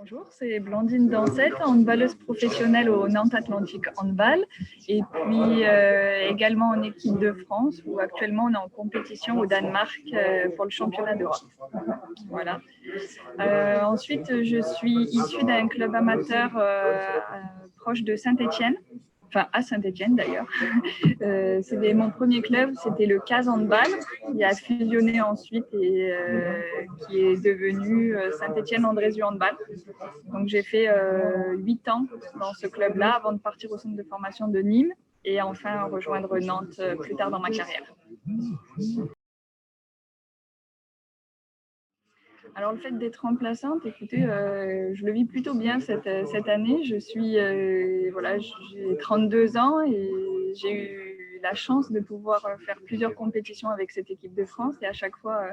Bonjour, c'est Blandine Dansette, handballeuse professionnelle au Nantes Atlantique Handball et puis également en équipe de France où actuellement on est en compétition au Danemark pour le championnat d'Europe. Voilà. Ensuite, je suis issue d'un club amateur proche de Saint-Étienne. Enfin, à Saint-Étienne d'ailleurs. C'était mon premier club, c'était le CAS Handball, qui a fusionné ensuite et qui est devenu Saint-Étienne-Andrézieux Handball. Donc j'ai fait 8 ans dans ce club-là avant de partir au centre de formation de Nîmes et enfin rejoindre Nantes plus tard dans ma carrière. Alors le fait d'être remplaçante, écoutez, je le vis plutôt bien cette année. Voilà, j'ai 32 ans et j'ai eu la chance de pouvoir faire plusieurs compétitions avec cette équipe de France et à chaque fois,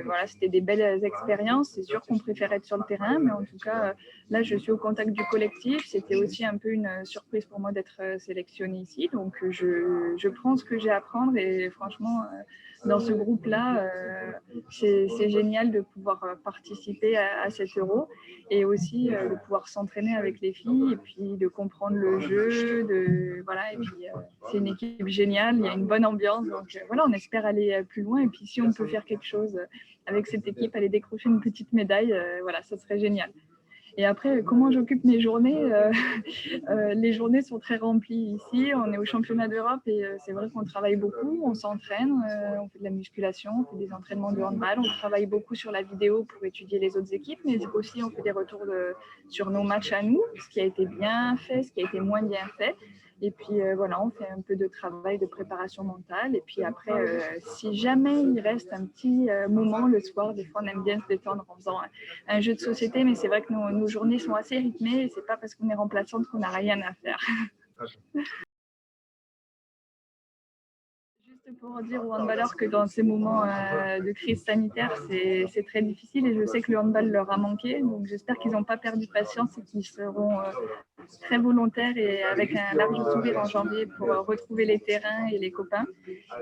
voilà, c'était des belles expériences. C'est sûr qu'on préfère être sur le terrain, mais en tout cas, là, je suis au contact du collectif. C'était aussi un peu une surprise pour moi d'être sélectionnée ici. Donc, je prends ce que j'ai à apprendre et franchement, dans ce groupe-là, c'est génial de pouvoir participer à cet Euro et aussi de pouvoir s'entraîner avec les filles et puis de comprendre le jeu. Voilà, et puis, c'est une équipe géniale, il y a une bonne ambiance. Donc, voilà, on espère aller plus loin. Et puis, si on peut faire quelque chose avec cette équipe, aller décrocher une petite médaille, voilà, ça serait génial. Et après, comment j'occupe mes journées les journées sont très remplies ici. On est au championnat d'Europe et c'est vrai qu'on travaille beaucoup, on s'entraîne, on fait de la musculation, on fait des entraînements de handball, on travaille beaucoup sur la vidéo pour étudier les autres équipes, mais aussi on fait des retours sur nos matchs à nous, ce qui a été bien fait, ce qui a été moins bien fait. Et puis voilà, on fait un peu de travail de préparation mentale. Et puis après, si jamais il reste un petit moment le soir, des fois on aime bien se détendre en faisant un jeu de société, mais c'est vrai que nos journées sont assez rythmées et c'est pas parce qu'on est remplaçante qu'on n'a rien à faire. Juste pour dire aux handballeurs que dans ces moments de crise sanitaire, c'est très difficile et je sais que le handball leur a manqué. Donc j'espère qu'ils n'ont pas perdu patience et qu'ils seront très volontaires et avec un large sourire en janvier pour retrouver les terrains et les copains.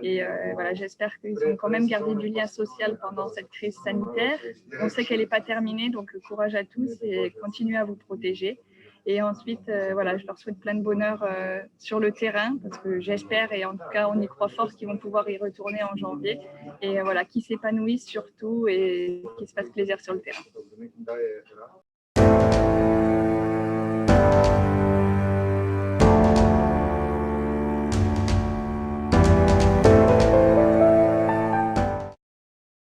Et voilà, j'espère qu'ils ont quand même gardé du lien social pendant cette crise sanitaire. On sait qu'elle n'est pas terminée, donc courage à tous et continuez à vous protéger. Et ensuite, voilà, je leur souhaite plein de bonheur sur le terrain parce que j'espère et en tout cas, on y croit fort qu'ils vont pouvoir y retourner en janvier. Et voilà, qu'ils s'épanouissent surtout et qu'ils se fassent plaisir sur le terrain.